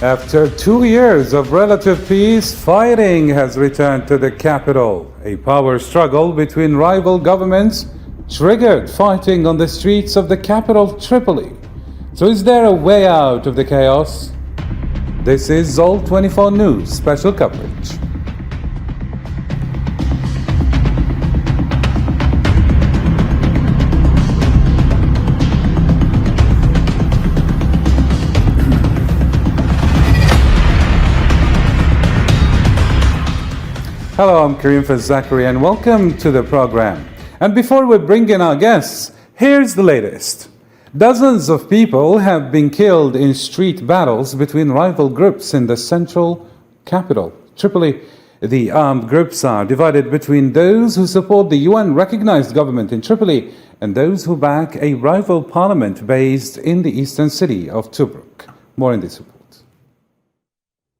After 2 years of relative peace, fighting has returned to the capital. A power struggle between rival governments triggered fighting on the streets of the capital, Tripoli. So is there a way out of the chaos? This is Zol 24 News special coverage. Hello, I'm Karim Zachary and welcome to the program. And before we bring in our guests, here's the latest. Dozens of people have been killed in street battles between rival groups in the central capital, Tripoli. The armed groups are divided between those who support the UN-recognized government in Tripoli and those who back a rival parliament based in the eastern city of Tobruk. More in this report.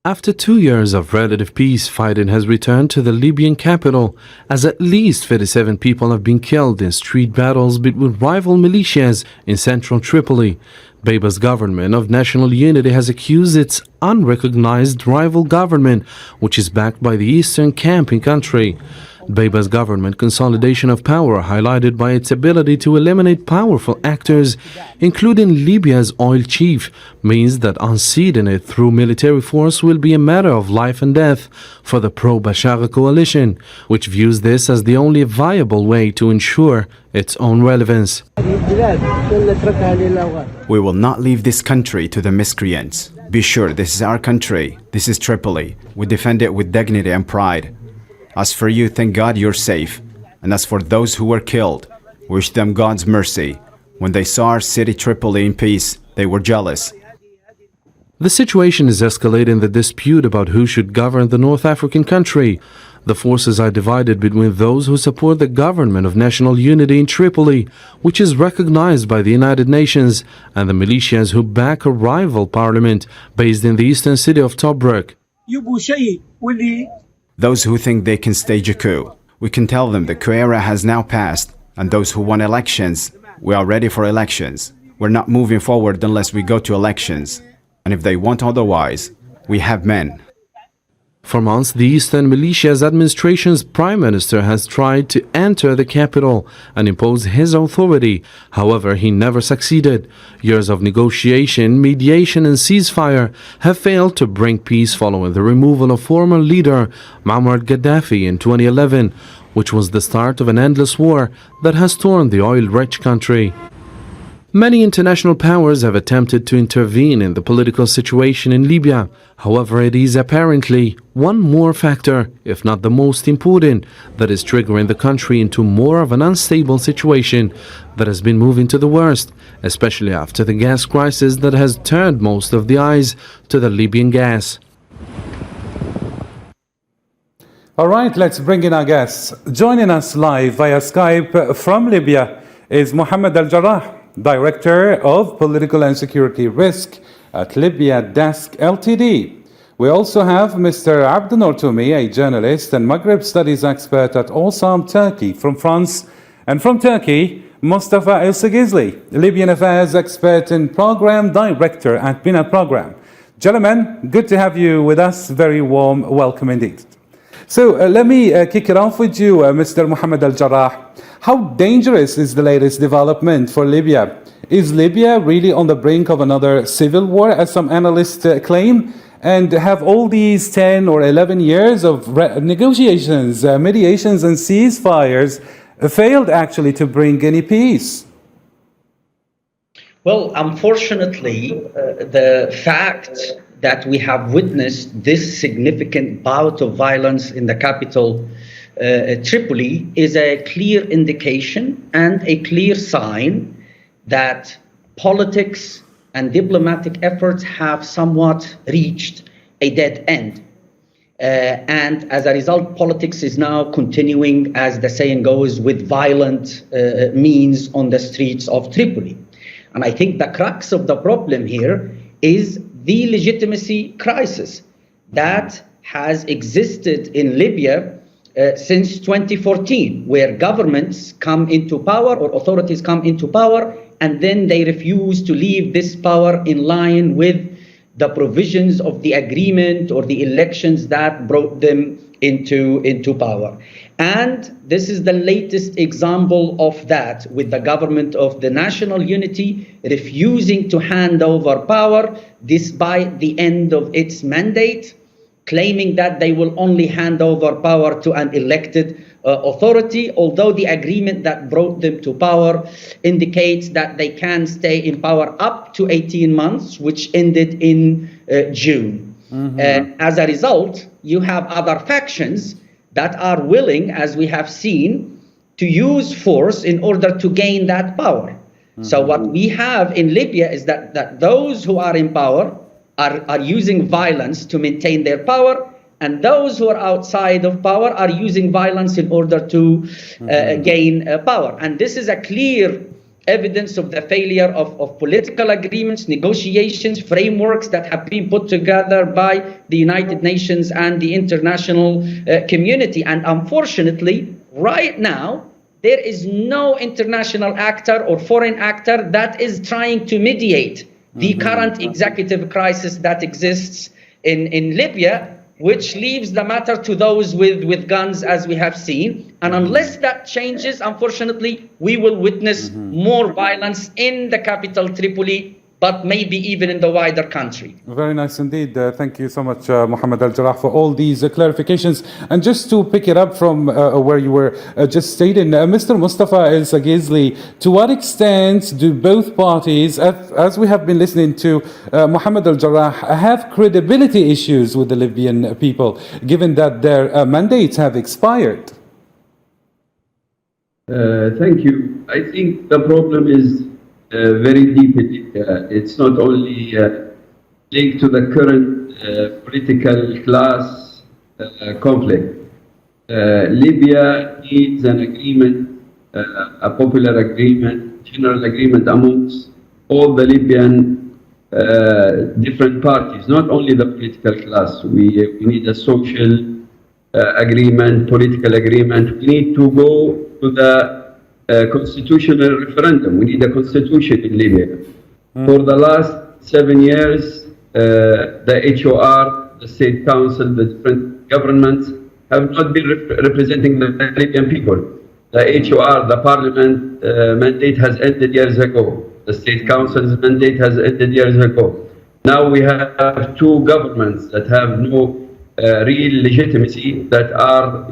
After 2 years of relative peace, fighting has returned to the Libyan capital, as at least 37 people have been killed in street battles between rival militias in central Tripoli. Beiba's government of national unity has accused its unrecognized rival government, which is backed by the eastern camping country. Beiba's government consolidation of power, highlighted by its ability to eliminate powerful actors, including Libya's oil chief, means that unseating it through military force will be a matter of life and death for the pro-Bashar coalition, which views this as the only viable way to ensure its own relevance. We will not leave this country to the miscreants. Be sure this is our country. This is Tripoli. We defend it with dignity and pride. As for you, thank God you're safe. And as for those who were killed, wish them God's mercy. When they saw our city Tripoli in peace, they were jealous. The situation is escalating the dispute about who should govern the North African country. The forces are divided between those who support the government of national unity in Tripoli, which is recognized by the United Nations, and the militias who back a rival parliament based in the eastern city of Tobruk. Those who think they can stage a coup, we can tell them the coup era has now passed, and those who want elections, we are ready for elections. We're not moving forward unless we go to elections. And if they want otherwise, we have men. For months, the Eastern Militia's administration's prime minister has tried to enter the capital and impose his authority. However, he never succeeded. Years of negotiation, mediation and ceasefire have failed to bring peace following the removal of former leader Muammar Gaddafi in 2011, which was the start of an endless war that has torn the oil-rich country. Many international powers have attempted to intervene in the political situation in Libya. However, it is apparently one more factor, if not the most important, that is triggering the country into more of an unstable situation that has been moving to the worst, especially after the gas crisis that has turned most of the eyes to the Libyan gas. All right, let's bring in our guests. Joining us live via Skype from Libya is Mohammed Al-Jarrah, Director of Political and Security Risk at Libya Desk Ltd. We also have Mr. Abdunor Toumi, a journalist and Maghreb Studies expert at Osam, Turkey, from France. And from Turkey, Mustafa El-Segizli, Libyan Affairs expert and Program Director at BINA Program. Gentlemen, good to have you with us. Very warm welcome indeed. So let me kick it off with you, Mr. Mohammed Al-Jarrah. How dangerous is the latest development for Libya? Is Libya really on the brink of another civil war, as some analysts claim? And have all these 10 or 11 years of negotiations, mediations and ceasefires failed actually to bring any peace? Well, unfortunately, the fact that we have witnessed this significant bout of violence in the capital, Tripoli, is a clear indication and a clear sign that politics and diplomatic efforts have somewhat reached a dead end. And as a result, politics is now continuing, as the saying goes, with violent means on the streets of Tripoli. And I think the crux of the problem here is the legitimacy crisis that has existed in Libya since 2014, where governments come into power or authorities come into power and then they refuse to leave this power in line with the provisions of the agreement or the elections that brought them into power. And this is the latest example of that, with the government of the national unity refusing to hand over power despite the end of its mandate, claiming that they will only hand over power to an elected authority, although the agreement that brought them to power indicates that they can stay in power up to 18 months, which ended in June. As a result, you have other factions that are willing, as we have seen, to use force in order to gain that power. So what we have in Libya is that those who are in power are using violence to maintain their power, and those who are outside of power are using violence in order to gain power. And this is a clear evidence of the failure of political agreements, negotiations, frameworks that have been put together by the United Nations and the international community. And unfortunately, right now, there is no international actor or foreign actor that is trying to mediate the current executive crisis that exists in Libya, which leaves the matter to those with guns, as we have seen. And unless that changes, unfortunately, we will witness more violence in the capital, Tripoli, but maybe even in the wider country. Very nice indeed. Thank you so much, Mohammed Al-Jarrah, for all these clarifications. And just to pick it up from where you were just stating, Mr. Mustafa El-Sagizli, to what extent do both parties, as we have been listening to Mohammed Al-Jarrah, have credibility issues with the Libyan people, given that their mandates have expired? Thank you. I think the problem is very deep in Libya. It's not only linked to the current political class conflict. Libya needs an agreement, a popular agreement, general agreement amongst all the Libyan different parties, not only the political class. We need a social agreement, political agreement. We need to go to the constitutional referendum. We need a constitution in Libya. For the last 7 years, the HOR, the State Council, the different governments have not been representing the Libyan people. The HOR, the parliament mandate has ended years ago. The State Council's mandate has ended years ago. Now we have two governments that have no real legitimacy, that are,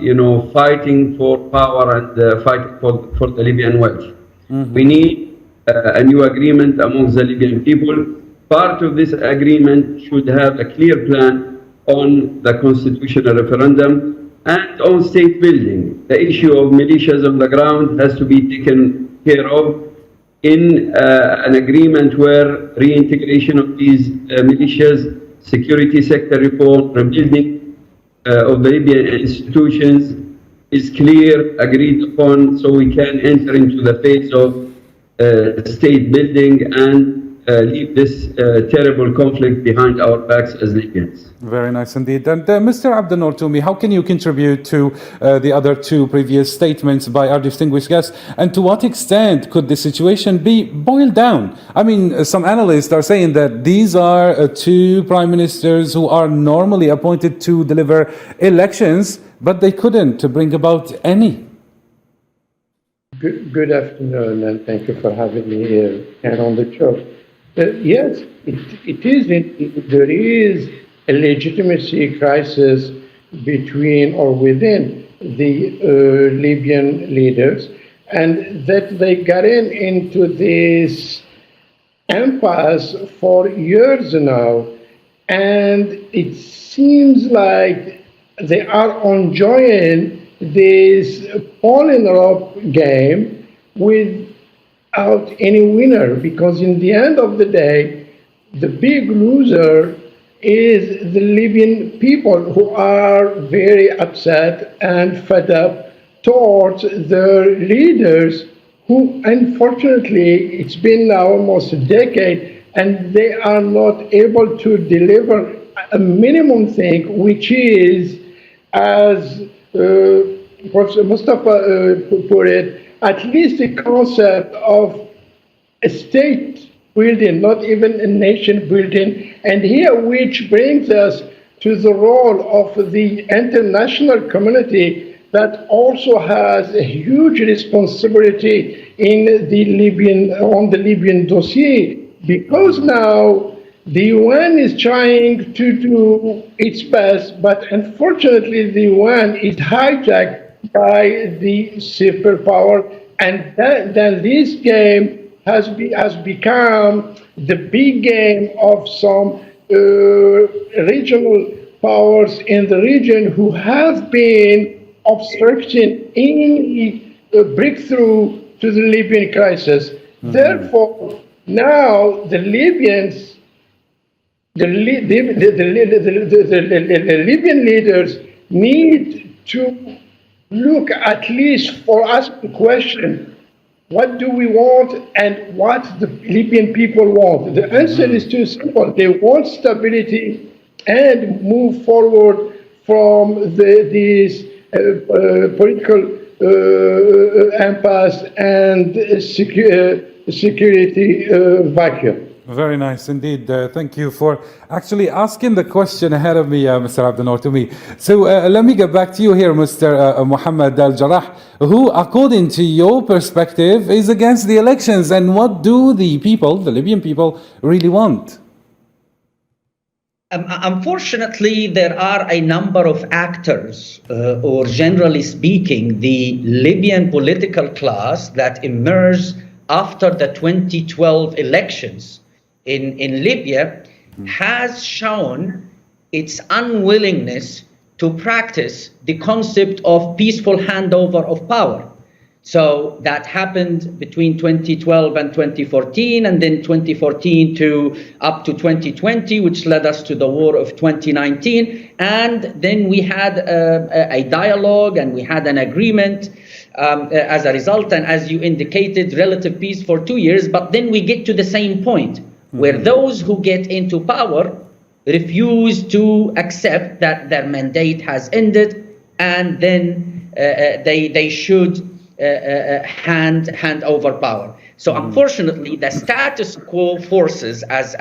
fighting for power and fighting for the Libyan wealth. We need a new agreement amongst the Libyan people. Part of this agreement should have a clear plan on the constitutional referendum and on state building. The issue of militias on the ground has to be taken care of in an agreement where reintegration of these militias, security sector reform, rebuilding of the Libyan institutions is clear, agreed upon, so we can enter into the phase of state building and leave this terrible conflict behind our backs as Libyans. Very nice indeed. And Mr. Abdel Toumi, how can you contribute to the other two previous statements by our distinguished guests? And to what extent could the situation be boiled down? I mean, some analysts are saying that these are two prime ministers who are normally appointed to deliver elections, but they couldn't bring about any. Good afternoon, and thank you for having me here and on the show. Yes, it is. There is a legitimacy crisis between or within the Libyan leaders, and that they got into this impasse for years now, and it seems like they are enjoying this polling up game without any winner, because in the end of the day, the big loser is the Libyan people, who are very upset and fed up towards their leaders, who unfortunately, it's been now almost a decade, and they are not able to deliver a minimum thing, which is, as Professor Mustafa put it, at least the concept of a state building, not even a nation building. And here, which brings us to the role of the international community that also has a huge responsibility on the Libyan dossier, because now the UN is trying to do its best, but unfortunately the UN is hijacked by the superpower, and then this game has become the big game of some regional powers in the region who have been obstructing any breakthrough to the Libyan crisis. Therefore, now the Libyans, the Libyan leaders need to look, at least for us, to question what do we want and what the Libyan people want. The answer is too simple. They want stability and move forward from this political impasse and security vacuum. Very nice indeed. Thank you for actually asking the question ahead of me, Mr. Abdel to me. So let me get back to you here, Mr. Mohammed Al Jarrah, who, according to your perspective, is against the elections. And what do the people, the Libyan people, really want? Unfortunately, there are a number of actors, or generally speaking, the Libyan political class that emerged after the 2012 elections in Libya has shown its unwillingness to practice the concept of peaceful handover of power. So that happened between 2012 and 2014, and then 2014 to up to 2020, which led us to the war of 2019. And then we had a dialogue and we had an agreement as a result, and as you indicated, relative peace for 2 years. But then we get to the same point where those who get into power refuse to accept that their mandate has ended, and then they should hand over power. So unfortunately, the status quo forces, as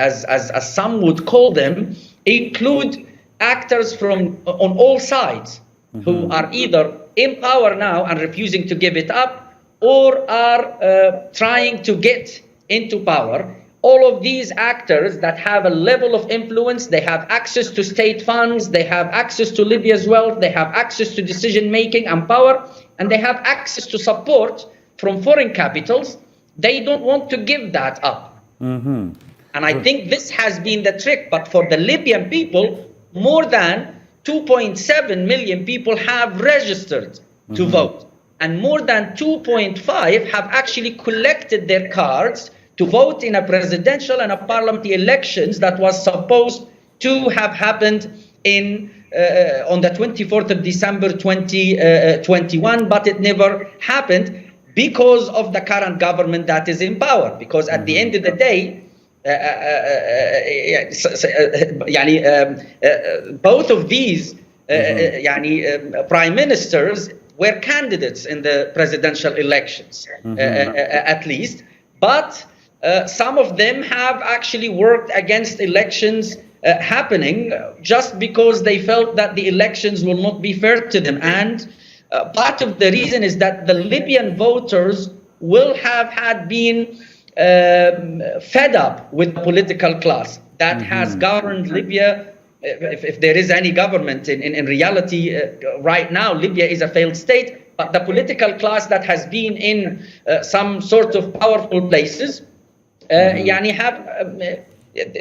some would call them, include actors from on all sides who are either in power now and refusing to give it up, or are trying to get into power. All of these actors that have a level of influence, they have access to state funds, they have access to Libya's wealth, they have access to decision making and power, and they have access to support from foreign capitals. They don't want to give that up. And I think this has been the trick. But for the Libyan people, more than 2.7 million people have registered to vote, and more than 2.5 have actually collected their cards to vote in a presidential and a parliamentary elections that was supposed to have happened on the 24th of December 2021, but it never happened because of the current government that is in power. Because at the end of the day, both of these prime ministers were candidates in the presidential elections, at least. But some of them have actually worked against elections happening just because they felt that the elections will not be fair to them. And part of the reason is that the Libyan voters will have had been fed up with the political class that has governed Libya. If there is any government in reality right now, Libya is a failed state, but the political class that has been in some sort of powerful places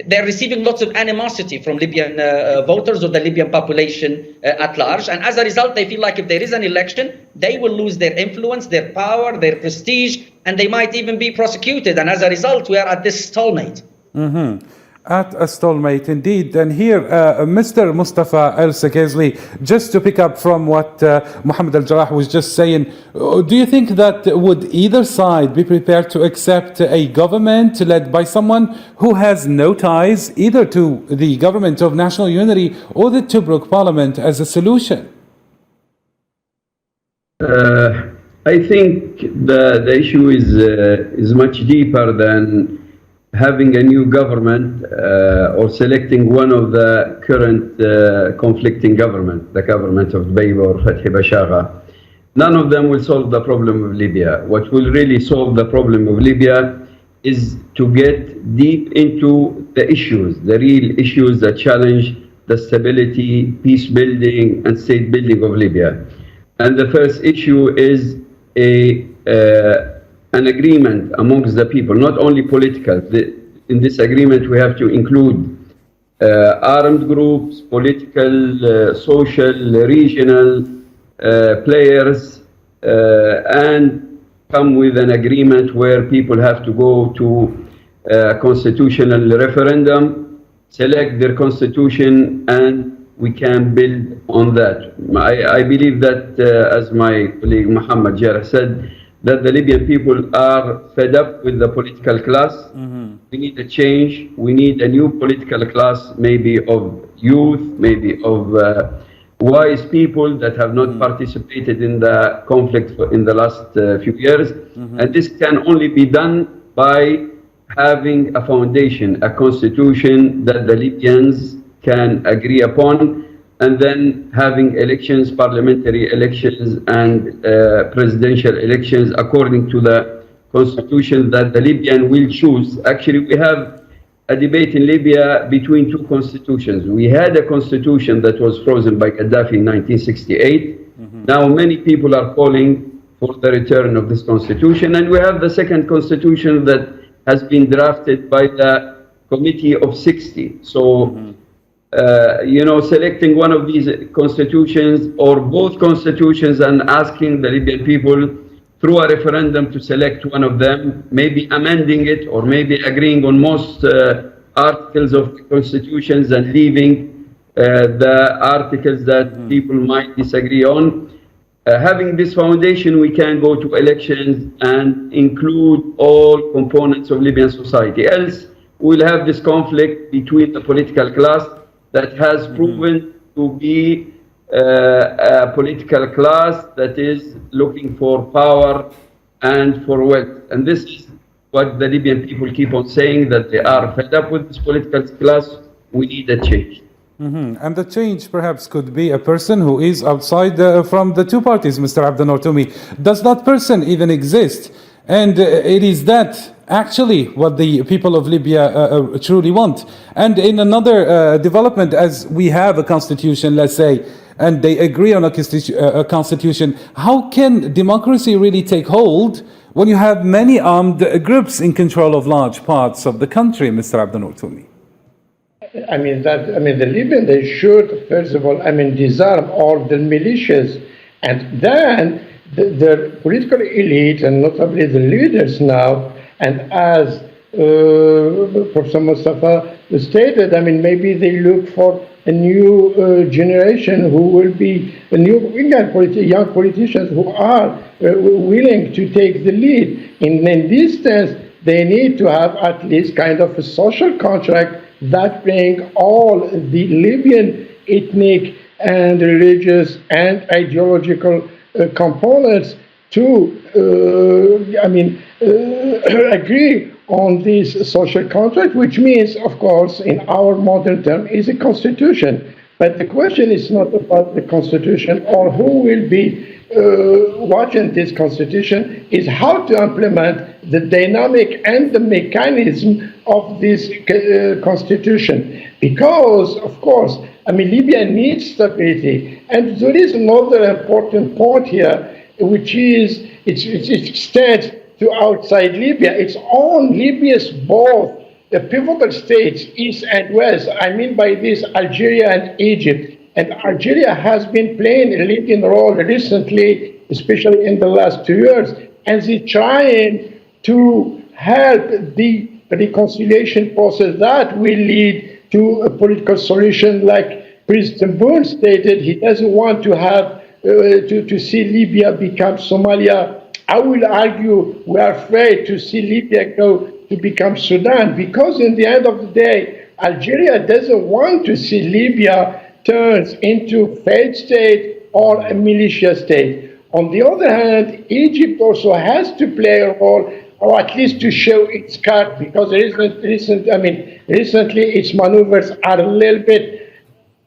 they're receiving lots of animosity from Libyan voters or the Libyan population at large. And as a result, they feel like if there is an election, they will lose their influence, their power, their prestige, and they might even be prosecuted. And as a result, we are at this stalemate. At a stalemate, indeed. And here, Mr. Mustafa El-Sekazli, just to pick up from what Mohammed Al-Jarrah was just saying, do you think that would either side be prepared to accept a government led by someone who has no ties either to the government of national unity or the Tobruk parliament as a solution? I think the issue is much deeper than having a new government or selecting one of the current conflicting government, the government of Dbeiba or Fathi Bashagha, none of them will solve the problem of Libya. What will really solve the problem of Libya is to get deep into the issues, the real issues that challenge the stability, peace building, and state building of Libya. And the first issue is an agreement amongst the people, not only political. In this agreement, we have to include armed groups, political, social, regional players, and come with an agreement where people have to go to a constitutional referendum, select their constitution, and we can build on that. I believe that, as my colleague Muhammad Jarrah said, that the Libyan people are fed up with the political class. We need a change. We need a new political class, maybe of youth, maybe of wise people that have not participated in the conflict in the last few years. And this can only be done by having a foundation, a constitution that the Libyans can agree upon, and then having elections, parliamentary elections and presidential elections according to the constitution that the Libyan will choose. Actually, we have a debate in Libya between two constitutions. We had a constitution that was frozen by Gaddafi in 1968. Now many people are calling for the return of this constitution. And we have the second constitution that has been drafted by the Committee of 60. So, selecting one of these constitutions or both constitutions and asking the Libyan people through a referendum to select one of them, maybe amending it or maybe agreeing on most articles of the constitutions and leaving the articles that people might disagree on. Having this foundation, we can go to elections and include all components of Libyan society. Else, we'll have this conflict between the political class that has proven to be a political class that is looking for power and for wealth. And this is what the Libyan people keep on saying, that they are fed up with this political class. We need a change. And the change perhaps could be a person who is outside from the two parties, Mr. Abdel Toumi. Does that person even exist? And it is that actually what the people of Libya truly want. And in another development, as we have a constitution, let's say, and they agree on a constitution, how can democracy really take hold when you have many armed groups in control of large parts of the country, Mr. Abdel Toumi? The Libyans, they should, first of all, disarm all the militias, and then the political elite, and notably the leaders now, and as Professor Mustafa stated, maybe they look for a new generation who will be young politicians who are willing to take the lead. In this sense, they need to have at least kind of a social contract that bring all the Libyan ethnic and religious and ideological components to agree on this social contract, which means, of course, in our modern term, is a constitution. But the question is not about the constitution or who will be watching this constitution, is how to implement the dynamic and the mechanism of this constitution. Because, of course, Libya needs stability. And there is another important point here, which is it extends to outside Libya. It's on Libya's both the pivotal states, east and west. I mean by this, Algeria and Egypt. And Algeria has been playing a leading role recently, especially in the last 2 years, and they're trying to help the reconciliation process that will lead to a political solution. Like President Boone stated, he doesn't want to have to see Libya become Somalia. I will argue we are afraid to see Libya go to become Sudan, because in the end of the day, Algeria doesn't want to see Libya turns into failed state or a militia state. On the other hand, Egypt also has to play a role or at least to show its card, because recently its maneuvers are a little bit,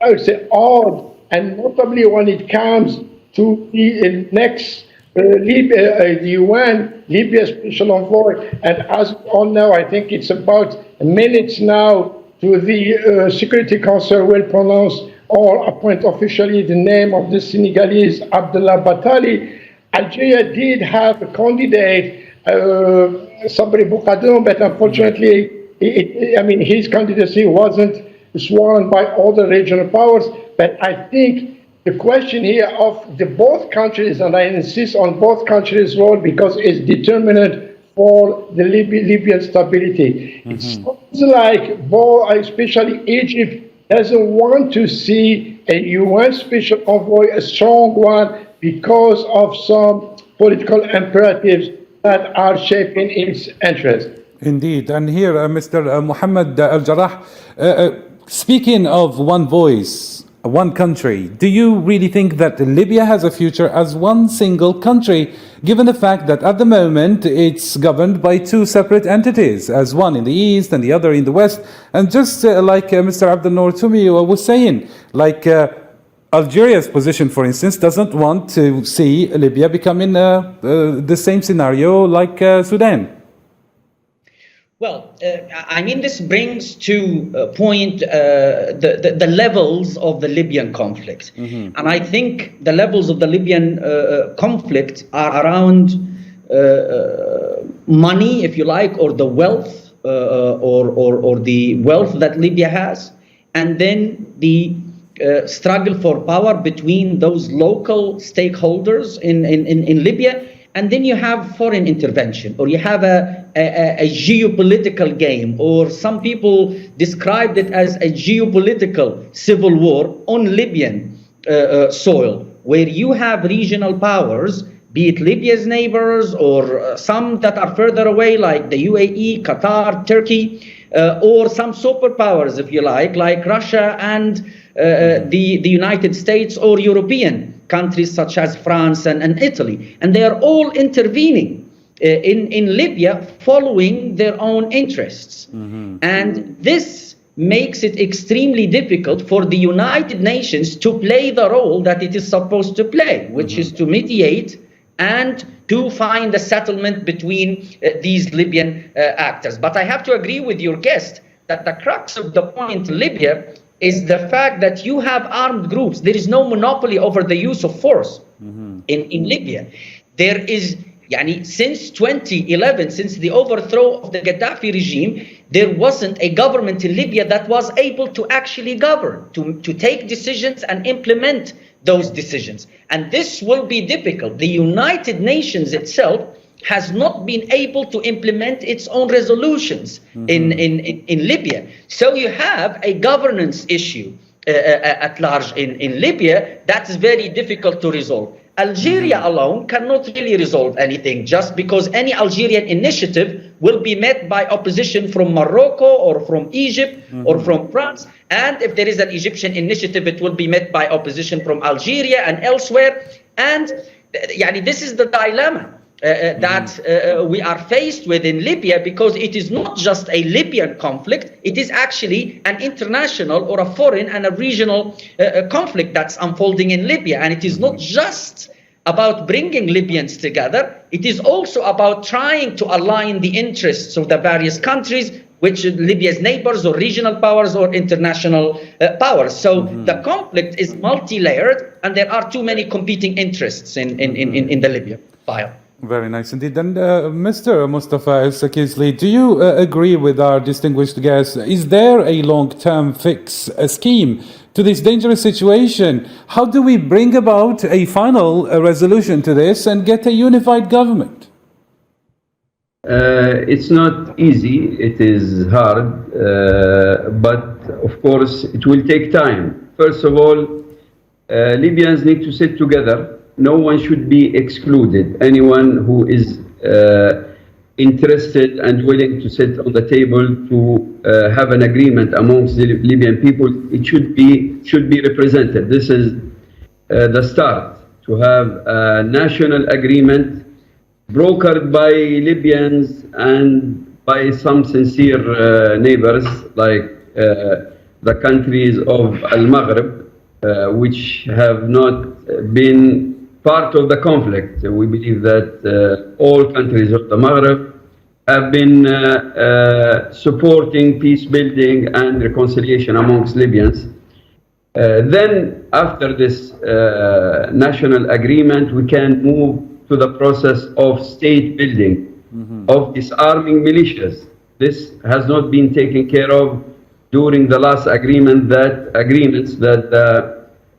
I would say, odd, and notably when it comes to the next the UN, Libya Special Envoy, and as we all know, I think it's about minutes now to the Security Council will pronounce or appoint officially the name of the Senegalese Abdallah Batali. Algeria did have a candidate, Sabri Boukadoum, but unfortunately, his candidacy wasn't sworn by all the regional powers. But I think the question here of the both countries, and I insist on both countries' role because it's determinant for the Libyan stability. It sounds like both, especially Egypt, doesn't want to see a UN special envoy, a strong one, because of some political imperatives that are shaping its interest. Indeed. And here, Mr. Mohammed Al Jarrah, speaking of one voice, one country, do you really think that Libya has a future as one single country, given the fact that at the moment it's governed by two separate entities, as one in the east and the other in the west? And just like Mr. Abdel Noor Toumi was saying, like Algeria's position, for instance, doesn't want to see Libya becoming the same scenario like Sudan. Well, this brings to point the levels of the Libyan conflict. And I think the levels of the Libyan conflict are around money, if you like, or the wealth, or the wealth that Libya has, and then the struggle for power between those local stakeholders in Libya. And then you have foreign intervention, or you have a geopolitical game, or some people described it as a geopolitical civil war on Libyan soil, where you have regional powers, be it Libya's neighbors or some that are further away, like the UAE, Qatar, Turkey, or some superpowers, if you like Russia and the United States or European countries such as France and Italy. And they are all intervening in Libya following their own interests. And this makes it extremely difficult for the United Nations to play the role that it is supposed to play, which is to mediate and to find a settlement between these Libyan actors. But I have to agree with your guest that the crux of the point in Libya is the fact that you have armed groups. There is no monopoly over the use of force in Libya. There is, since 2011, since the overthrow of the Gaddafi regime, there wasn't a government in Libya that was able to actually govern, to take decisions and implement those decisions. And this will be difficult. The United Nations itself has not been able to implement its own resolutions in Libya. So you have a governance issue at large in Libya that is very difficult to resolve. Algeria alone cannot really resolve anything, just because any Algerian initiative will be met by opposition from Morocco or from Egypt or from France. And if there is an Egyptian initiative, it will be met by opposition from Algeria and elsewhere. And this is the dilemma that we are faced with in Libya, because it is not just a Libyan conflict, it is actually an international or a foreign and a regional conflict that's unfolding in Libya. And it is not just about bringing Libyans together, it is also about trying to align the interests of the various countries, which Libya's neighbors or regional powers or international powers. So the conflict is multi-layered, and there are too many competing interests in the Libya file. Very nice indeed. And Mr. Mustafa El-Sakizli, do you agree with our distinguished guest? Is there a long-term fix, a scheme to this dangerous situation? How do we bring about a final resolution to this and get a unified government? It's not easy. It is hard, but of course it will take time. First of all, Libyans need to sit together. No one should be excluded. Anyone who is interested and willing to sit on the table to have an agreement amongst the Libyan people, it should be represented. This is the start, to have a national agreement brokered by Libyans and by some sincere neighbors like the countries of Al-Maghrib, which have not been part of the conflict. We believe that all countries of the Maghrib have been supporting peace building and reconciliation amongst Libyans. Then, after this national agreement, we can move to the process of state building, of disarming militias. This has not been taken care of during the last agreements that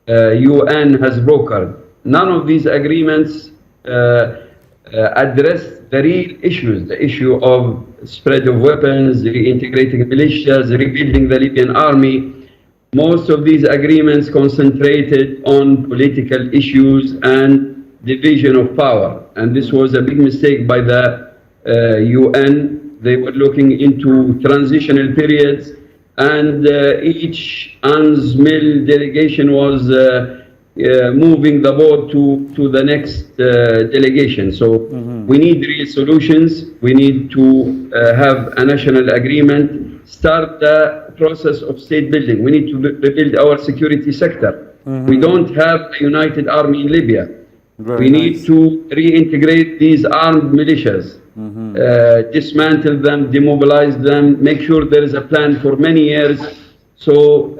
the UN has brokered. None of these agreements address the real issues, the issue of spread of weapons, reintegrating militias, rebuilding the Libyan army. Most of these agreements concentrated on political issues and division of power. And this was a big mistake by the UN. They were looking into transitional periods, and each UNSMIL delegation was moving the boat to the next delegation. So we need real solutions. We need to have a national agreement, start the process of state building. We need to rebuild our security sector. We don't have a united army in Libya. We need to reintegrate these armed militias, dismantle them, demobilize them, make sure there is a plan for many years. So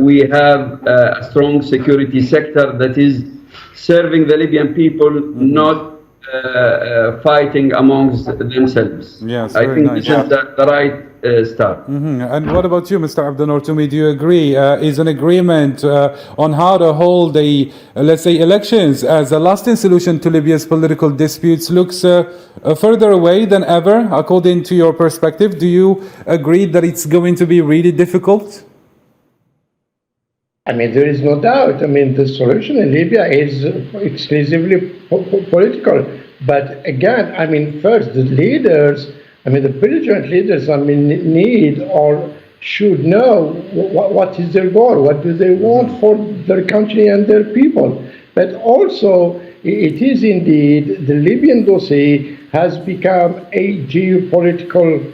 we have a strong security sector that is serving the Libyan people, not fighting amongst themselves. Yes, I very think nice. this is the right start. And what about you, Mr. Abdel Toumi? Do you agree? Is an agreement on how to hold the, let's say, elections as a lasting solution to Libya's political disputes looks further away than ever, according to your perspective? Do you agree that it's going to be really difficult? I mean, there is no doubt. I mean, the solution in Libya is exclusively political. But again, I mean, first, the leaders, I mean, the belligerent leaders, I mean, need or should know what is their goal, what do they want for their country and their people. But also, it is indeed, the Libyan dossier has become a geopolitical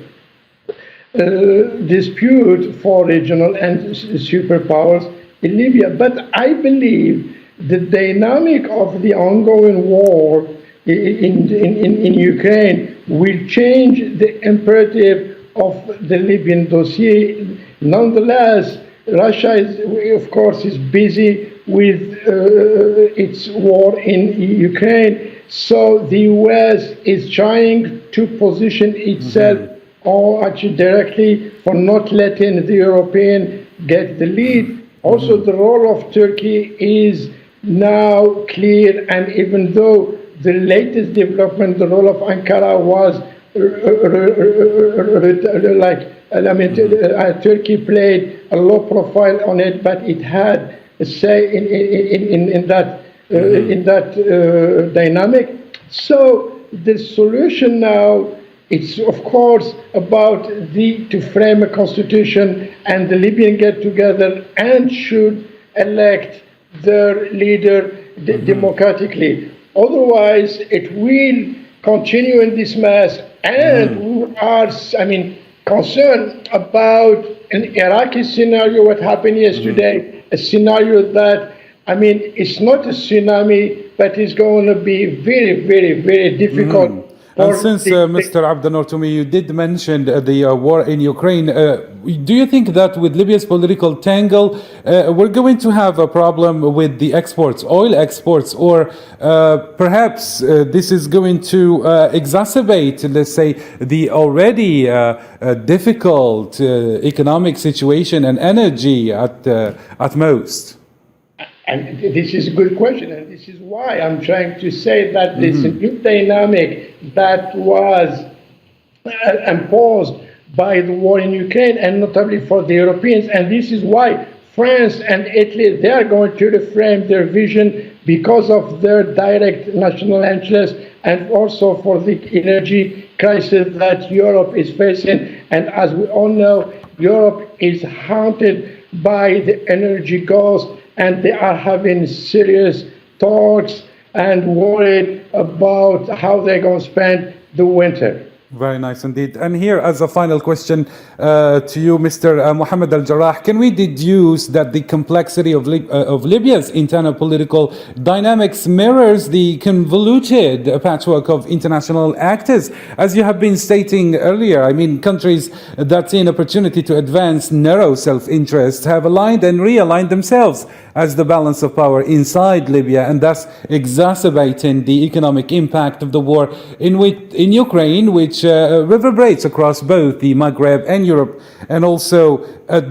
dispute for regional and superpowers in Libya. But I believe the dynamic of the ongoing war in Ukraine will change the imperative of the Libyan dossier. Nonetheless, Russia is, of course, is busy with its war in Ukraine. So the US is trying to position itself or actually directly for not letting the European get the lead. Also, the role of Turkey is now clear, and even though the latest development, the role of Ankara was Turkey played a low profile on it, but it had a say in that dynamic. So the solution now, it's of course about to frame a constitution, and the Libyan get together and should elect their leader democratically. Otherwise, it will continue in this mess, and we are, I mean, concerned about an Iraqi scenario, what happened yesterday, a scenario that, I mean, it's not a tsunami, but it's going to be very, very, very difficult. And since, Mr. Abdel Toumi, you did mention the war in Ukraine, do you think that with Libya's political tangle, we're going to have a problem with the exports, oil exports, or perhaps this is going to exacerbate, let's say, the already difficult economic situation and energy at most? And this is a good question, and this is why I'm trying to say that this new dynamic that was imposed by the war in Ukraine, and notably for the Europeans, and this is why France and Italy, they are going to reframe their vision because of their direct national interest, and also for the energy crisis that Europe is facing. And as we all know, Europe is haunted by the energy ghost, and they are having serious talks and worried about how they're going to spend the winter. Very nice indeed. And here, as a final question to you, Mr. Mohammed Al Jarrah, can we deduce that the complexity of Libya's internal political dynamics mirrors the convoluted patchwork of international actors? As you have been stating earlier, I mean, countries that see an opportunity to advance narrow self-interest have aligned and realigned themselves as the balance of power inside Libya, and thus exacerbating the economic impact of the war in Ukraine, which reverberates across both the Maghreb and Europe. And also,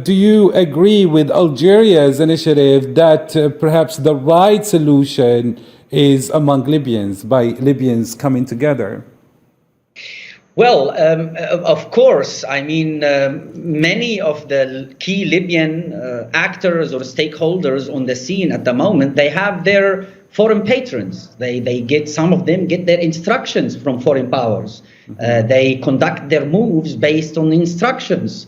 do you agree with Algeria's initiative that perhaps the right solution is among Libyans, by Libyans coming together? Well, of course, I mean, many of the key Libyan actors or stakeholders on the scene at the moment, they have their foreign patrons. Some of them get their instructions from foreign powers. They conduct their moves based on instructions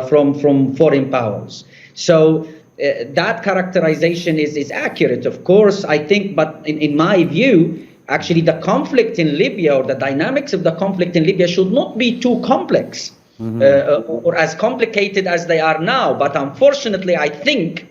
from foreign powers. So that characterization is accurate, of course, I think, but in my view, actually, the conflict in Libya, or the dynamics of the conflict in Libya, should not be too complex or as complicated as they are now. But unfortunately, I think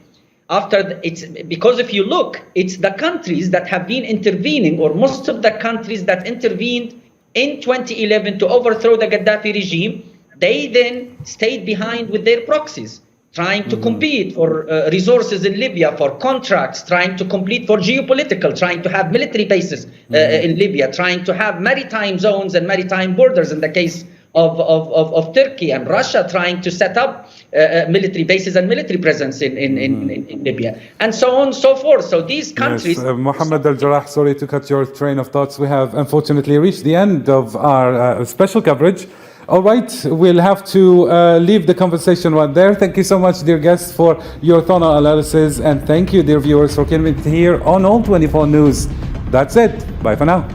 because if you look, it's the countries that have been intervening, or most of the countries that intervened in 2011 to overthrow the Gaddafi regime, they then stayed behind with their proxies, trying to compete for resources in Libya, for contracts, trying to compete for geopolitical, trying to have military bases in Libya, trying to have maritime zones and maritime borders in the case of Turkey, and Russia trying to set up military bases and military presence in Libya, and so on and so forth. So these countries... Yes, Mohammed Al Jarrah, sorry to cut your train of thoughts. We have unfortunately reached the end of our special coverage. All right, we'll have to leave the conversation right there. Thank you so much, dear guests, for your thorough analysis. And thank you, dear viewers, for coming here on All 24 News. That's it. Bye for now.